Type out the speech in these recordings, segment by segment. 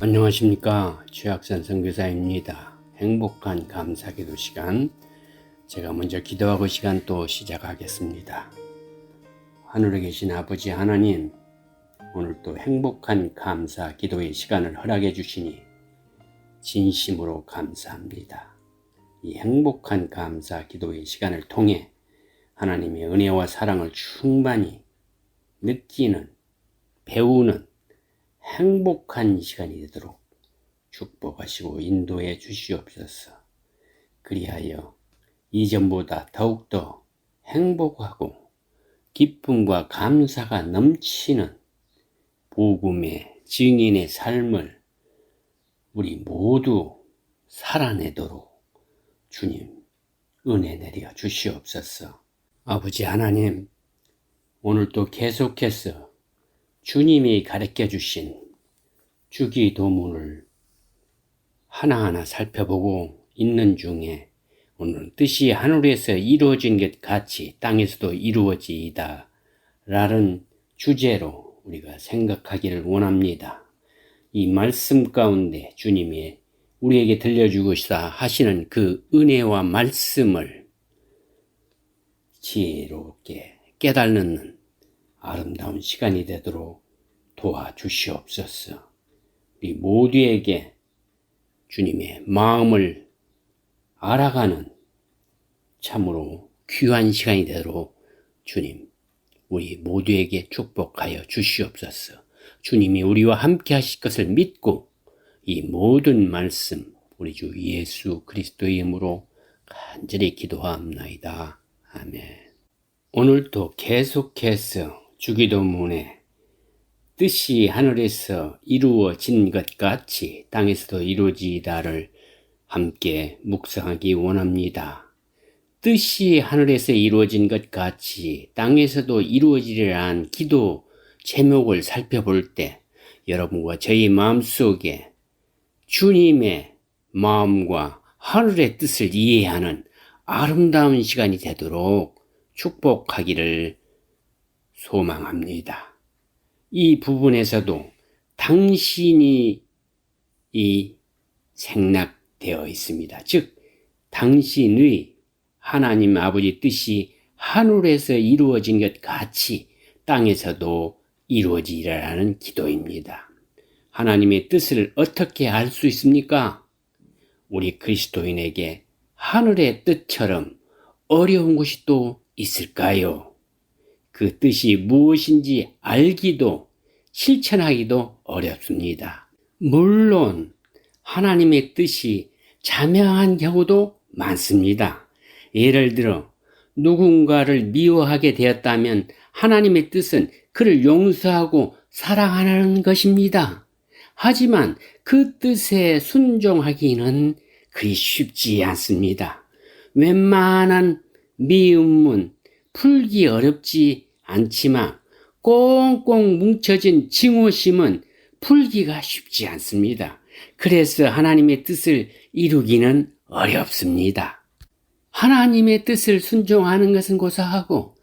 안녕하십니까. 최학산 선교사입니다. 행복한 감사기도 시간, 제가 먼저 기도하고 시간 또 시작하겠습니다. 하늘에 계신 아버지 하나님, 오늘 또 행복한 감사 기도의 시간을 허락해 주시니 진심으로 감사합니다. 이 행복한 감사 기도의 시간을 통해 하나님의 은혜와 사랑을 충만히 느끼는, 배우는 행복한 시간이 되도록 축복하시고 인도해 주시옵소서. 그리하여 이전보다 더욱더 행복하고 기쁨과 감사가 넘치는 복음의 증인의 삶을 우리 모두 살아내도록 주님 은혜 내려 주시옵소서. 아버지 하나님, 오늘도 계속해서 주님이 가르쳐 주신 주기도문을 하나하나 살펴보고 있는 중에 오늘 뜻이 하늘에서 이루어진 것 같이 땅에서도 이루어지이다 라는 주제로 우리가 생각하기를 원합니다. 이 말씀 가운데 주님이 우리에게 들려주고자 하시는 그 은혜와 말씀을 지혜롭게 깨닫는 아름다운 시간이 되도록 도와주시옵소서. 우리 모두에게 주님의 마음을 알아가는 참으로 귀한 시간이 되도록 주님, 우리 모두에게 축복하여 주시옵소서. 주님이 우리와 함께 하실 것을 믿고 이 모든 말씀 우리 주 예수 그리스도의 이름으로 간절히 기도하옵나이다. 아멘. 오늘도 계속해서 주기도문에 뜻이 하늘에서 이루어진 것 같이 땅에서도 이루어지다를 함께 묵상하기 원합니다. 뜻이 하늘에서 이루어진 것 같이 땅에서도 이루어지리라는 기도 제목을 살펴볼 때 여러분과 저희 마음속에 주님의 마음과 하늘의 뜻을 이해하는 아름다운 시간이 되도록 축복하기를 소망합니다. 이 부분에서도 당신이 생략되어 있습니다. 즉 당신의 하나님 아버지 뜻이 하늘에서 이루어진 것 같이 땅에서도 이루어지리라는 기도입니다. 하나님의 뜻을 어떻게 알 수 있습니까? 우리 그리스도인에게 하늘의 뜻처럼 어려운 것이 또 있을까요? 그 뜻이 무엇인지 알기도 실천하기도 어렵습니다. 물론 하나님의 뜻이 자명한 경우도 많습니다. 예를 들어 누군가를 미워하게 되었다면 하나님의 뜻은 그를 용서하고 사랑하는 것입니다. 하지만 그 뜻에 순종하기는 그리 쉽지 않습니다. 웬만한 미움은 풀기 어렵지 않지만 꽁꽁 뭉쳐진 증오심은 풀기가 쉽지 않습니다. 그래서 하나님의 뜻을 이루기는 어렵습니다. 하나님의 뜻을 순종하는 것은 고사하고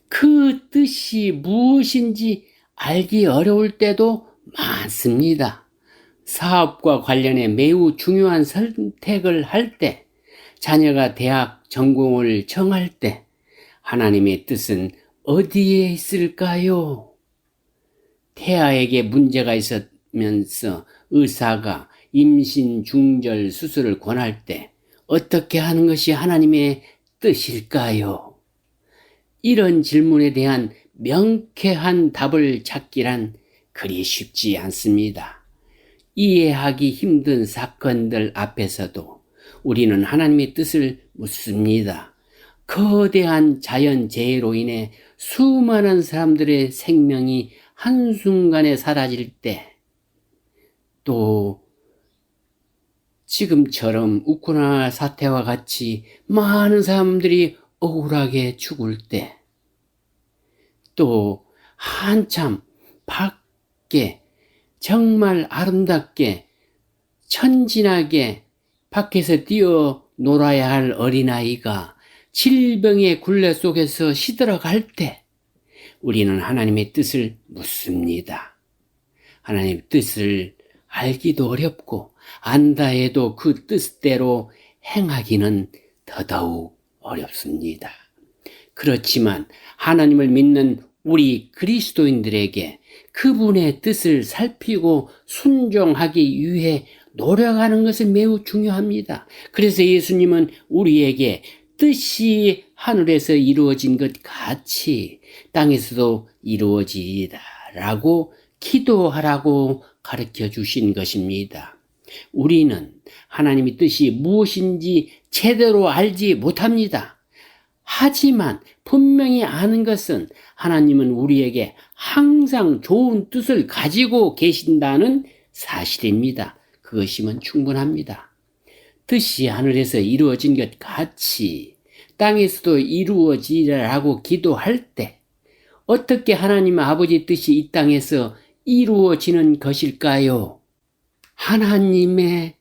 그 뜻이 무엇인지 알기 어려울 때도 많습니다. 사업과 관련해 매우 중요한 선택을 할 때, 자녀가 대학 전공을 정할 때 하나님의 뜻은 어디에 있을까요? 태아에게 문제가 있으면서 의사가 임신 중절 수술을 권할 때 어떻게 하는 것이 하나님의 뜻일까요? 이런 질문에 대한 명쾌한 답을 찾기란 그리 쉽지 않습니다. 이해하기 힘든 사건들 앞에서도 우리는 하나님의 뜻을 묻습니다. 거대한 자연재해로 인해 수많은 사람들의 생명이 한순간에 사라질 때, 또 지금처럼 우크라이나 사태와 같이 많은 사람들이 억울하게 죽을 때, 또 한참 밖에 정말 아름답게 천진하게 밖에서 뛰어 놀아야 할 어린아이가 질병의 굴레 속에서 시들어갈 때 우리는 하나님의 뜻을 묻습니다. 하나님의 뜻을 알기도 어렵고 안다 해도 그 뜻대로 행하기는 더더욱 어렵습니다. 그렇지만 하나님을 믿는 우리 그리스도인들에게 그분의 뜻을 살피고 순종하기 위해 노력하는 것은 매우 중요합니다. 그래서 예수님은 우리에게 뜻이 하늘에서 이루어진 것 같이 땅에서도 이루어지리라 라고 기도하라고 가르쳐 주신 것입니다. 우리는 하나님의 뜻이 무엇인지 제대로 알지 못합니다. 하지만 분명히 아는 것은 하나님은 우리에게 항상 좋은 뜻을 가지고 계신다는 사실입니다. 그것이면 충분합니다. 뜻이 하늘에서 이루어진 것 같이 땅에서도 이루어지라고 기도할 때 어떻게 하나님 아버지 뜻이 이 땅에서 이루어지는 것일까요? 하나님의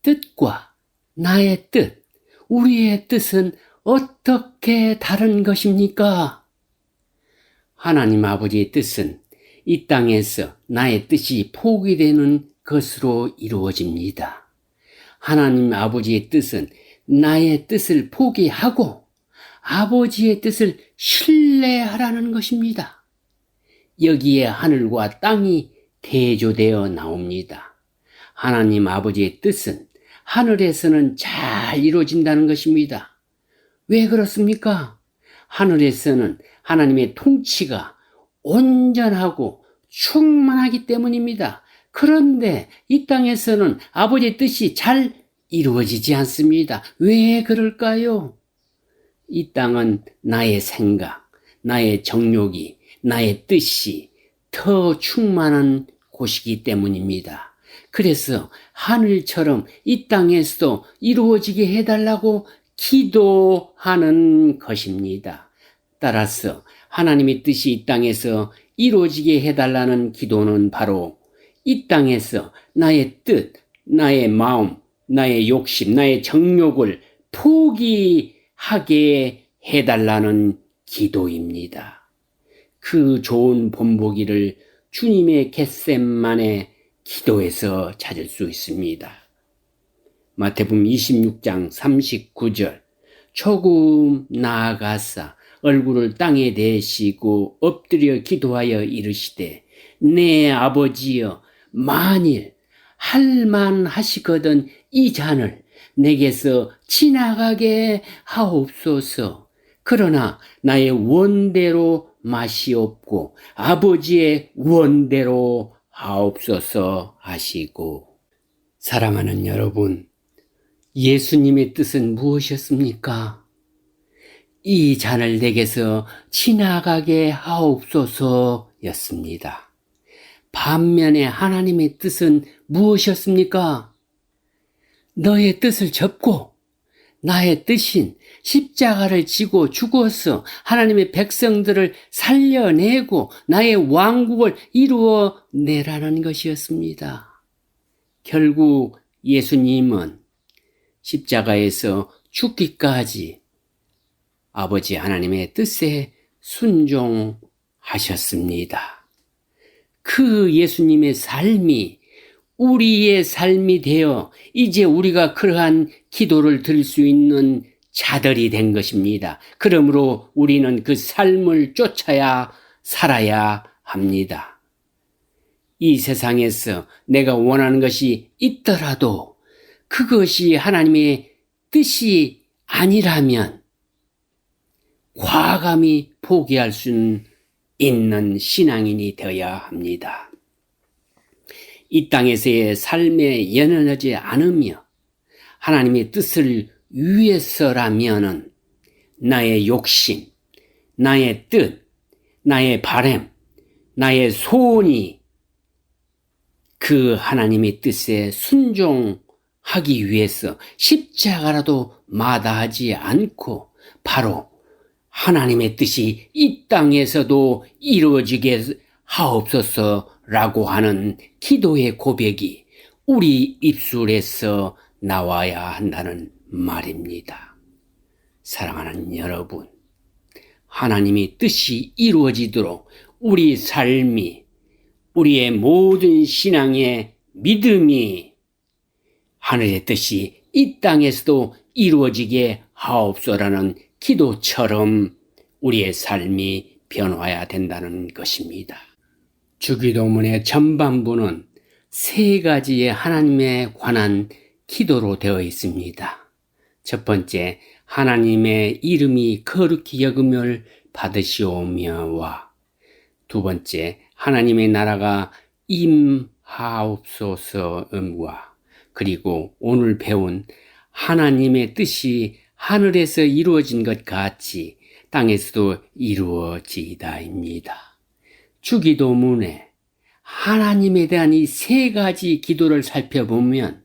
뜻과 나의 뜻, 우리의 뜻은 어떻게 다른 것입니까? 하나님 아버지의 뜻은 이 땅에서 나의 뜻이 포기되는 것으로 이루어집니다. 하나님 아버지의 뜻은 나의 뜻을 포기하고 아버지의 뜻을 신뢰하라는 것입니다. 여기에 하늘과 땅이 대조되어 나옵니다. 하나님 아버지의 뜻은 하늘에서는 잘 이루어진다는 것입니다. 왜 그렇습니까? 하늘에서는 하나님의 통치가 온전하고 충만하기 때문입니다. 그런데 이 땅에서는 아버지의 뜻이 잘 이루어지지 않습니다. 왜 그럴까요? 이 땅은 나의 생각, 나의 정욕이, 나의 뜻이 더 충만한 곳이기 때문입니다. 그래서 하늘처럼 이 땅에서도 이루어지게 해달라고 기도하는 것입니다. 따라서 하나님의 뜻이 이 땅에서 이루어지게 해달라는 기도는 바로 이 땅에서 나의 뜻, 나의 마음, 나의 욕심, 나의 정욕을 포기하게 해달라는 기도입니다. 그 좋은 본보기를 주님의 겟세마네 기도에서 찾을 수 있습니다. 마태복음 26장 39절 조금 나아가사 얼굴을 땅에 대시고 엎드려 기도하여 이르시되 내 아버지여 만일 할만하시거든 이 잔을 내게서 지나가게 하옵소서. 그러나 나의 원대로 마시옵고 아버지의 원대로 하옵소서 하시고. 사랑하는 여러분, 예수님의 뜻은 무엇이었습니까? 이 잔을 내게서 지나가게 하옵소서였습니다. 반면에 하나님의 뜻은 무엇이었습니까? 너의 뜻을 접고 나의 뜻인 십자가를 지고 죽어서 하나님의 백성들을 살려내고 나의 왕국을 이루어내라는 것이었습니다. 결국 예수님은 십자가에서 죽기까지 아버지 하나님의 뜻에 순종하셨습니다. 그 예수님의 삶이 우리의 삶이 되어 이제 우리가 그러한 기도를 드릴 수 있는 자들이 된 것입니다. 그러므로 우리는 그 삶을 쫓아야 살아야 합니다. 이 세상에서 내가 원하는 것이 있더라도 그것이 하나님의 뜻이 아니라면 과감히 포기할 수 있는 신앙인이 되어야 합니다. 이 땅에서의 삶에 연연하지 않으며 하나님의 뜻을 위해서라면은 나의 욕심, 나의 뜻, 나의 바람, 나의 소원이 그 하나님의 뜻에 순종하기 위해서 십자가라도 마다하지 않고 바로 하나님의 뜻이 이 땅에서도 이루어지게 하옵소서라고 하는 기도의 고백이 우리 입술에서 나와야 한다는 말입니다. 사랑하는 여러분, 하나님의 뜻이 이루어지도록 우리 삶이 우리의 모든 신앙의 믿음이 하늘의 뜻이 이 땅에서도 이루어지게 하옵소라는 기도처럼 우리의 삶이 변화해야 된다는 것입니다. 주기도문의 전반부는 세 가지의 하나님에 관한 기도로 되어 있습니다. 첫 번째, 하나님의 이름이 거룩히 여김을 받으시오며와 두 번째, 하나님의 나라가 임하옵소서와 그리고 오늘 배운 하나님의 뜻이 하늘에서 이루어진 것 같이 땅에서도 이루어지이다입니다. 주기도문에 하나님에 대한 이 세 가지 기도를 살펴보면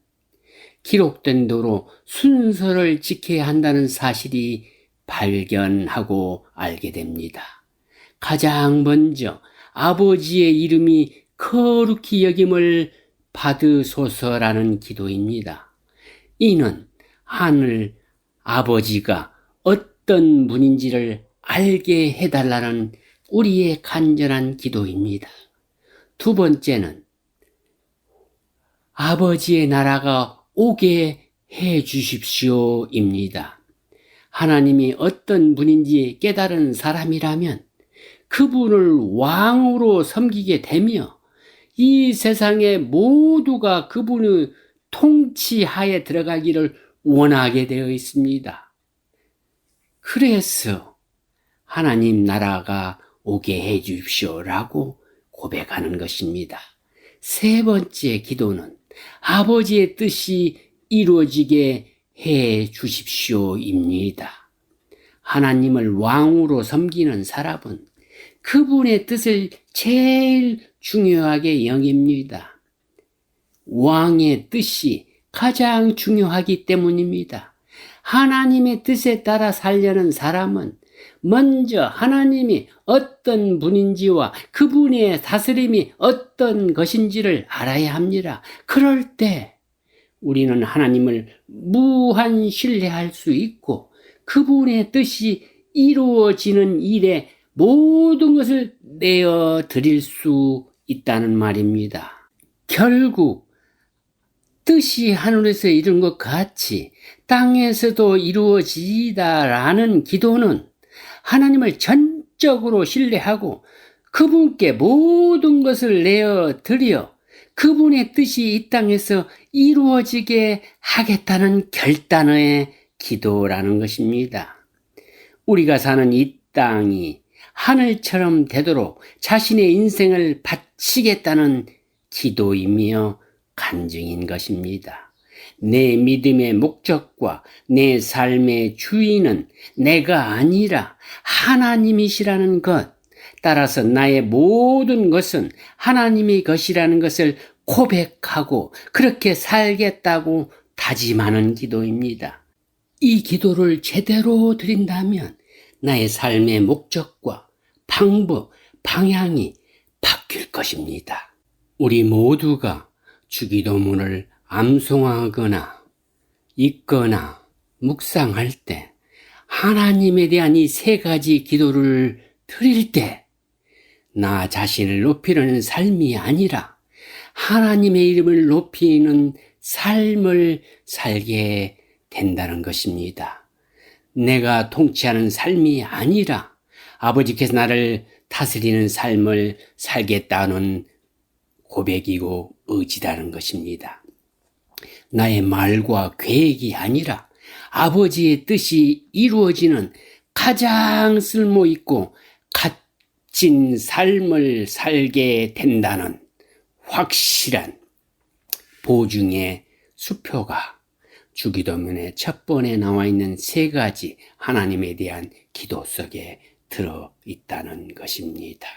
기록된 대로 순서를 지켜야 한다는 사실이 발견하고 알게 됩니다. 가장 먼저 아버지의 이름이 거룩히 여김을 받으소서라는 기도입니다. 이는 하늘 아버지가 어떤 분인지를 알게 해달라는 우리의 간절한 기도입니다. 두 번째는 아버지의 나라가 오게 해 주십시오입니다. 하나님이 어떤 분인지 깨달은 사람이라면 그분을 왕으로 섬기게 되며 이 세상의 모두가 그분의 통치하에 들어가기를 원하게 되어 있습니다. 그래서 하나님 나라가 오게 해 주십시오라고 고백하는 것입니다. 세 번째 기도는 아버지의 뜻이 이루어지게 해 주십시오입니다. 하나님을 왕으로 섬기는 사람은 그분의 뜻을 제일 중요하게 여깁니다. 왕의 뜻이 가장 중요하기 때문입니다. 하나님의 뜻에 따라 살려는 사람은 먼저 하나님이 어떤 분인지와 그분의 다스림이 어떤 것인지를 알아야 합니다. 그럴 때 우리는 하나님을 무한 신뢰할 수 있고 그분의 뜻이 이루어지는 일에 모든 것을 내어 드릴 수 있다는 말입니다. 결국 뜻이 하늘에서 이룬 것 같이 땅에서도 이루어지다라는 기도는 하나님을 전적으로 신뢰하고 그분께 모든 것을 내어 드려 그분의 뜻이 이 땅에서 이루어지게 하겠다는 결단의 기도라는 것입니다. 우리가 사는 이 땅이 하늘처럼 되도록 자신의 인생을 바치겠다는 기도이며 간증인 것입니다. 내 믿음의 목적과 내 삶의 주인은 내가 아니라 하나님이시라는 것, 따라서 나의 모든 것은 하나님의 것이라는 것을 고백하고 그렇게 살겠다고 다짐하는 기도입니다. 이 기도를 제대로 드린다면 나의 삶의 목적과 방법, 방향이 바뀔 것입니다. 우리 모두가 주기도문을 암송하거나 읽거나 묵상할 때 하나님에 대한 이 세 가지 기도를 드릴 때 나 자신을 높이려는 삶이 아니라 하나님의 이름을 높이는 삶을 살게 된다는 것입니다. 내가 통치하는 삶이 아니라 아버지께서 나를 다스리는 삶을 살겠다는 고백이고 의지라는 것입니다. 나의 말과 계획이 아니라 아버지의 뜻이 이루어지는 가장 쓸모있고 값진 삶을 살게 된다는 확실한 보증의 수표가 주기도문의 첫 번에 나와 있는 세 가지 하나님에 대한 기도 속에 들어 있다는 것입니다.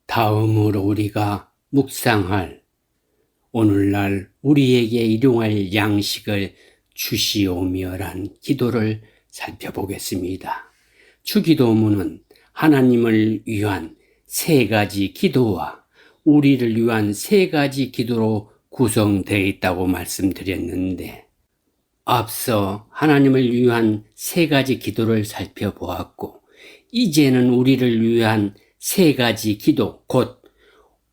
다음으로 우리가 묵상할 오늘날 우리에게 일용할 양식을 주시오며란 기도를 살펴보겠습니다. 주기도문은 하나님을 위한 세 가지 기도와 우리를 위한 세 가지 기도로 구성되어 있다고 말씀드렸는데 앞서 하나님을 위한 세 가지 기도를 살펴보았고 이제는 우리를 위한 세 가지 기도 곧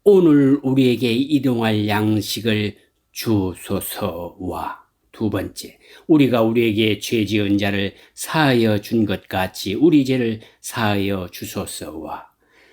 오늘 우리에게 일용할 양식을 주소서와 두 번째, 우리가 우리에게 죄 지은 자를 사하여 준 것 같이 우리 죄를 사하여 주소서와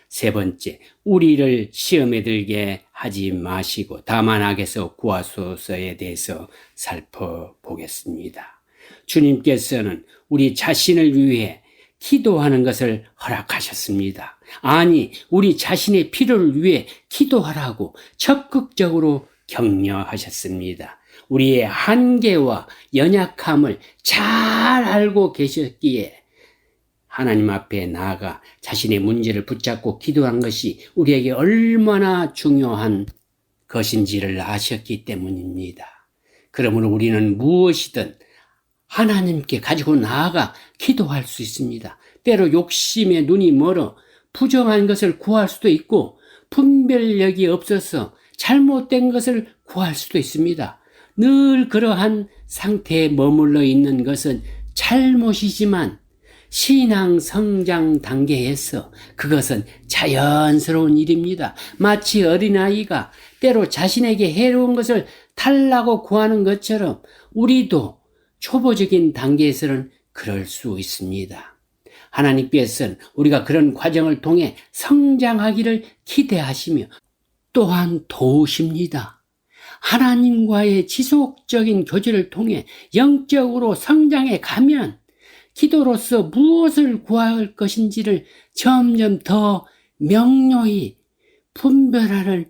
세 번째, 우리를 시험에 들게 하지 마시고 다만 악에서 구하소서에 대해서 살펴보겠습니다. 주님께서는 우리 자신을 위해 기도하는 것을 허락하셨습니다. 아니, 우리 자신의 필요를 위해 기도하라고 적극적으로 격려하셨습니다. 우리의 한계와 연약함을 잘 알고 계셨기에 하나님 앞에 나아가 자신의 문제를 붙잡고 기도한 것이 우리에게 얼마나 중요한 것인지를 아셨기 때문입니다. 그러므로 우리는 무엇이든 하나님께 가지고 나아가 기도할 수 있습니다. 때로 욕심에 눈이 멀어 부정한 것을 구할 수도 있고 분별력이 없어서 잘못된 것을 구할 수도 있습니다. 늘 그러한 상태에 머물러 있는 것은 잘못이지만 신앙 성장 단계에서 그것은 자연스러운 일입니다. 마치 어린아이가 때로 자신에게 해로운 것을 달라고 구하는 것처럼 우리도 초보적인 단계에서는 그럴 수 있습니다. 하나님께서는 우리가 그런 과정을 통해 성장하기를 기대하시며 또한 도우십니다. 하나님과의 지속적인 교제를 통해 영적으로 성장해 가면 기도로서 무엇을 구할 것인지를 점점 더 명료히 분별하는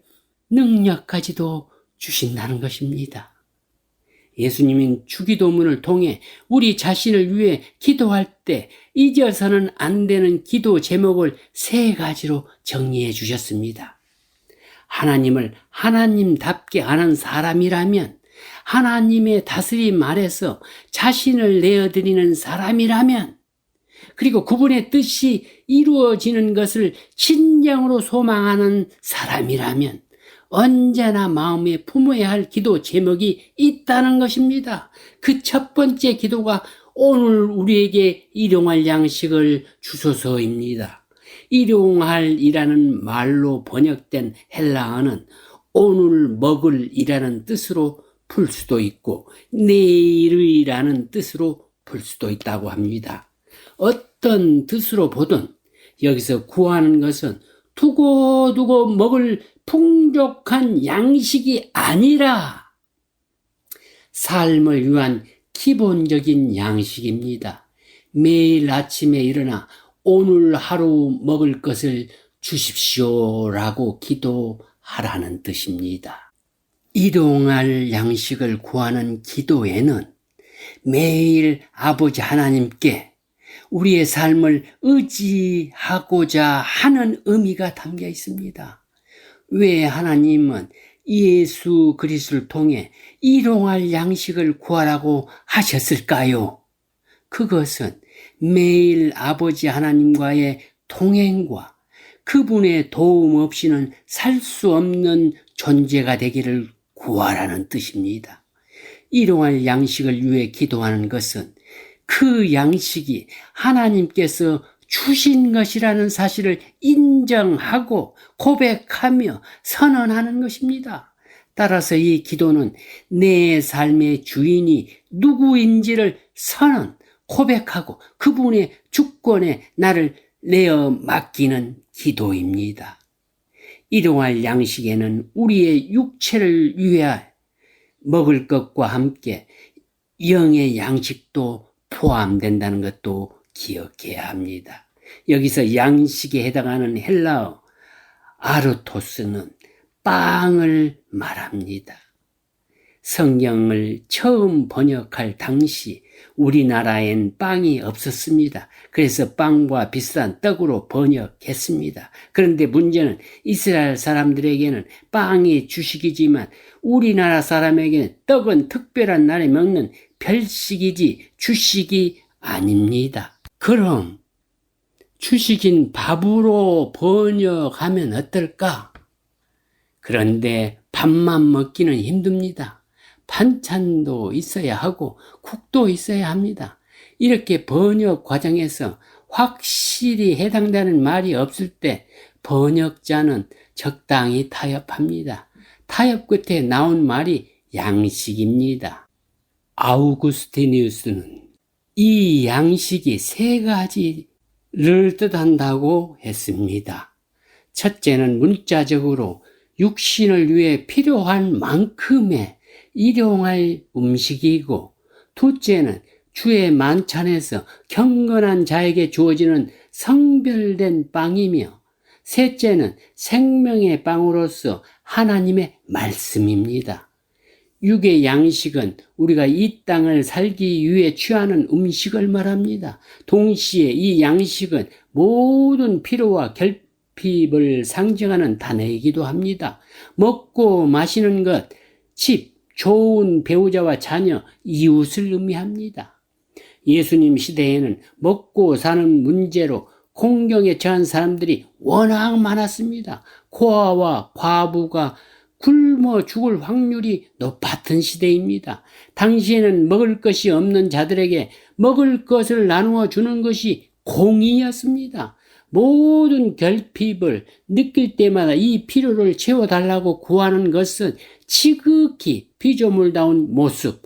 능력까지도 주신다는 것입니다. 예수님은 주기도문을 통해 우리 자신을 위해 기도할 때 잊어서는 안 되는 기도 제목을 3가지로 정리해 주셨습니다. 하나님을 하나님답게 아는 사람이라면, 하나님의 다스림 아래서 자신을 내어드리는 사람이라면, 그리고 그분의 뜻이 이루어지는 것을 진정으로 소망하는 사람이라면 언제나 마음에 품어야 할 기도 제목이 있다는 것입니다. 그 첫 번째 기도가 오늘 우리에게 일용할 양식을 주소서입니다. 일용할이라는 말로 번역된 헬라어는 오늘 먹을이라는 뜻으로 풀 수도 있고 내일이라는 뜻으로 풀 수도 있다고 합니다. 어떤 뜻으로 보든 여기서 구하는 것은 두고두고 먹을 풍족한 양식이 아니라 삶을 위한 기본적인 양식입니다. 매일 아침에 일어나 오늘 하루 먹을 것을 주십시오라고 기도하라는 뜻입니다. 일용할 양식을 구하는 기도에는 매일 아버지 하나님께 우리의 삶을 의지하고자 하는 의미가 담겨 있습니다. 왜 하나님은 예수 그리스도를 통해 일용할 양식을 구하라고 하셨을까요? 그것은 매일 아버지 하나님과의 동행과 그분의 도움 없이는 살 수 없는 존재가 되기를 구하라는 뜻입니다. 일용할 양식을 위해 기도하는 것은 그 양식이 하나님께서 주신 것이라는 사실을 인정하고 고백하며 선언하는 것입니다. 따라서 이 기도는 내 삶의 주인이 누구인지를 선언, 고백하고 그분의 주권에 나를 내어 맡기는 기도입니다. 일용할 양식에는 우리의 육체를 위해 먹을 것과 함께 영의 양식도 포함된다는 것도 기억해야 합니다. 여기서 양식에 해당하는 헬라어 아르토스는 빵을 말합니다. 성경을 처음 번역할 당시 우리나라엔 빵이 없었습니다. 그래서 빵과 비슷한 떡으로 번역했습니다. 그런데 문제는 이스라엘 사람들에게는 빵이 주식이지만 우리나라 사람에게는 떡은 특별한 날에 먹는 별식이지 주식이 아닙니다. 그럼 주식인 밥으로 번역하면 어떨까? 그런데 밥만 먹기는 힘듭니다. 반찬도 있어야 하고 국도 있어야 합니다. 이렇게 번역 과정에서 확실히 해당되는 말이 없을 때 번역자는 적당히 타협합니다. 타협 끝에 나온 말이 양식입니다. 아우구스티니우스는 이 양식이 세 가지를 뜻한다고 했습니다. 첫째는 문자적으로 육신을 위해 필요한 만큼의 일용할 음식이고, 둘째는 주의 만찬에서 경건한 자에게 주어지는 성별된 빵이며, 셋째는 생명의 빵으로서 하나님의 말씀입니다. 육의 양식은 우리가 이 땅을 살기 위해 취하는 음식을 말합니다. 동시에 이 양식은 모든 필요와 결핍을 상징하는 단어이기도 합니다. 먹고 마시는 것, 집, 좋은 배우자와 자녀, 이웃을 의미합니다. 예수님 시대에는 먹고 사는 문제로 공경에 처한 사람들이 워낙 많았습니다. 고아와 과부가 굶어 죽을 확률이 높았던 시대입니다. 당시에는 먹을 것이 없는 자들에게 먹을 것을 나누어 주는 것이 공의였습니다. 모든 결핍을 느낄 때마다 이 필요를 채워달라고 구하는 것은 지극히 피조물다운 모습,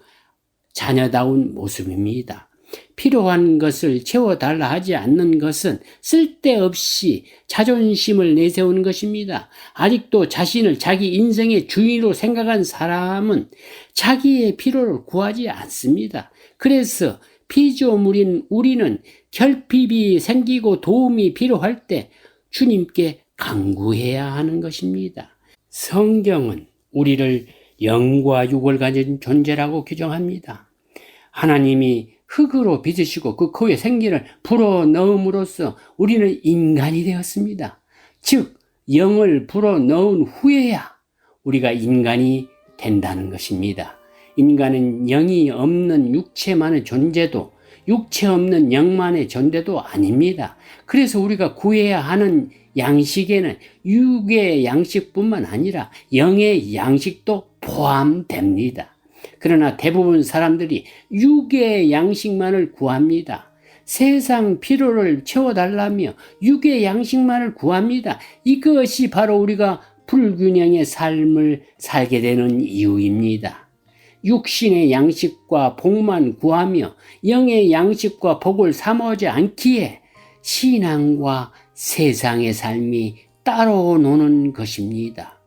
자녀다운 모습입니다. 필요한 것을 채워달라 하지 않는 것은 쓸데없이 자존심을 내세우는 것입니다. 아직도 자신을 자기 인생의 주인으로 생각한 사람은 자기의 필요를 구하지 않습니다. 그래서 피조물인 우리는 결핍이 생기고 도움이 필요할 때 주님께 간구해야 하는 것입니다. 성경은 우리를 영과 육을 가진 존재라고 규정합니다. 하나님이 흙으로 빚으시고 그 코에 생기를 불어넣음으로써 우리는 인간이 되었습니다. 즉 영을 불어넣은 후에야 우리가 인간이 된다는 것입니다. 인간은 영이 없는 육체만의 존재도 육체 없는 영만의 존재도 아닙니다. 그래서 우리가 구해야 하는 양식에는 육의 양식뿐만 아니라 영의 양식도 포함됩니다. 그러나 대부분 사람들이 육의 양식만을 구합니다. 세상 필요를 채워달라며 육의 양식만을 구합니다. 이것이 바로 우리가 불균형의 삶을 살게 되는 이유입니다. 육신의 양식과 복만 구하며 영의 양식과 복을 삼아오지 않기에 신앙과 세상의 삶이 따로 노는 것입니다.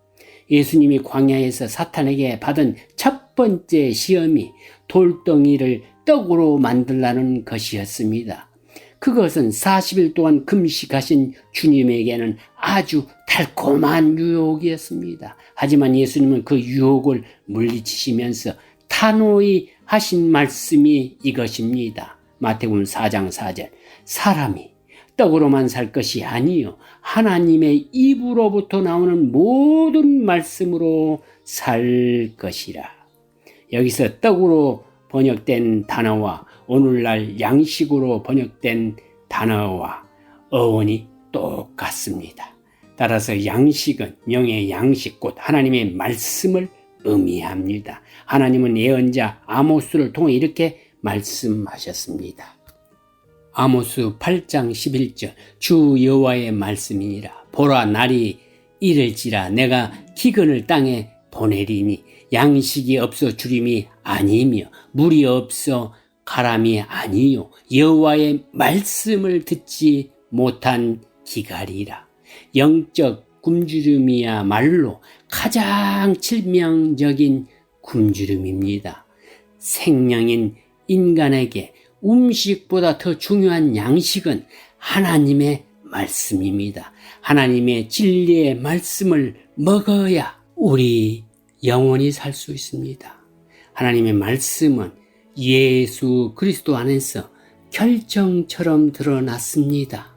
예수님이 광야에서 사탄에게 받은 첫 번째 시험이 돌덩이를 떡으로 만들라는 것이었습니다. 그것은 40일 동안 금식하신 주님에게는 아주 달콤한 유혹이었습니다. 하지만 예수님은 그 유혹을 물리치시면서 단호히 하신 말씀이 이것입니다. 마태복음 4장 4절. 사람이 떡으로만 살 것이 아니요 하나님의 입으로부터 나오는 모든 말씀으로 살 것이라. 여기서 떡으로 번역된 단어와 오늘날 양식으로 번역된 단어와 어원이 똑같습니다. 따라서 양식은 영의 양식 곧 하나님의 말씀을 의미합니다. 하나님은 예언자 아모스를 통해 이렇게 말씀하셨습니다. 아모스 8장 11절 주 여호와의 말씀이니라. 보라 날이 이를지라 내가 기근을 땅에 보내리니 양식이 없어 주림이 아니며 물이 없어 가람이 아니요 여호와의 말씀을 듣지 못한 기갈이라. 영적 굶주림이야말로 가장 치명적인 굶주림입니다. 생명인 인간에게 음식보다 더 중요한 양식은 하나님의 말씀입니다. 하나님의 진리의 말씀을 먹어야 우리 영원히 살 수 있습니다. 하나님의 말씀은 예수 그리스도 안에서 결정처럼 드러났습니다.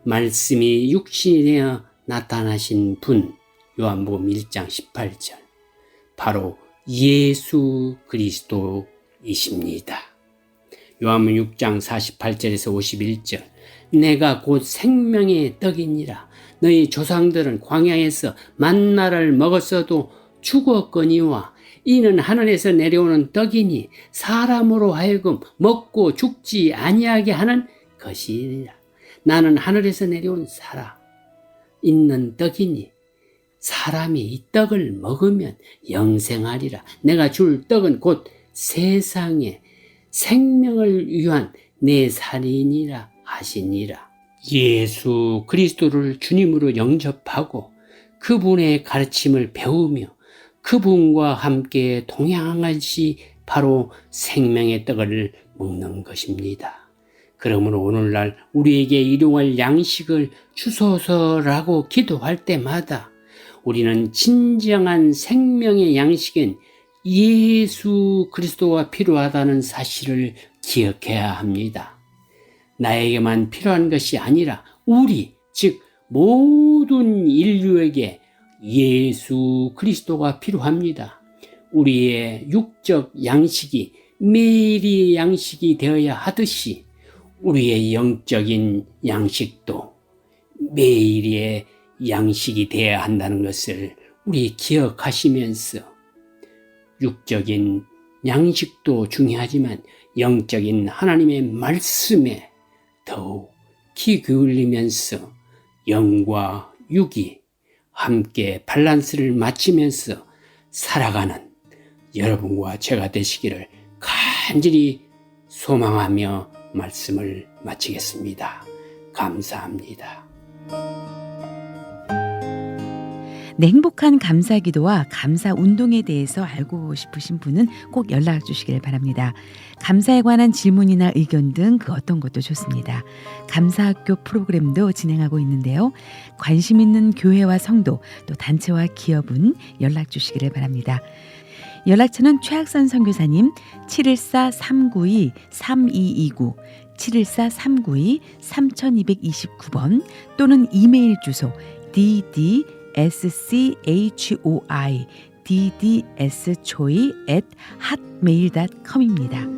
말씀이 육신이 되어 나타나신 분, 요한복음 1장 18절, 바로 예수 그리스도이십니다. 요한복음 6장 48절에서 51절, 내가 곧 생명의 떡이니라. 너희 조상들은 광야에서 만나를 먹었어도 죽었거니와 이는 하늘에서 내려오는 떡이니 사람으로 하여금 먹고 죽지 아니하게 하는 것이니라. 나는 하늘에서 내려온 살아 있는 떡이니 사람이 이 떡을 먹으면 영생하리라. 내가 줄 떡은 곧 세상에 생명을 위한 내 살이니라 하시니라. 예수 그리스도를 주님으로 영접하고 그분의 가르침을 배우며 그분과 함께 동행한 것이 바로 생명의 떡을 먹는 것입니다. 그러므로 오늘날 우리에게 일용할 양식을 주소서라고 기도할 때마다 우리는 진정한 생명의 양식인 예수 그리스도가 필요하다는 사실을 기억해야 합니다. 나에게만 필요한 것이 아니라 우리, 즉 모든 인류에게 예수 그리스도가 필요합니다. 우리의 육적 양식이 매일의 양식이 되어야 하듯이 우리의 영적인 양식도 매일의 양식이 되어야 한다는 것을 우리 기억하시면서 육적인 양식도 중요하지만 영적인 하나님의 말씀에 더욱 귀 기울이면서 영과 육이 함께 밸런스를 맞추면서 살아가는 여러분과 제가 되시기를 간절히 소망하며 말씀을 마치겠습니다. 감사합니다. 네, 행복한 감사 기도와 감사 운동에 대해서 알고 싶으신 분은 꼭 연락 주시길 바랍니다. 감사에 관한 질문이나 의견 등 그 어떤 것도 좋습니다. 감사학교 프로그램도 진행하고 있는데요. 관심 있는 교회와 성도 또 단체와 기업은 연락 주시기를 바랍니다. 연락처는 최학선 선교사님 714-392-3229 714-392-3229번 또는 이메일 주소 ddschoi@hotmail.com입니다.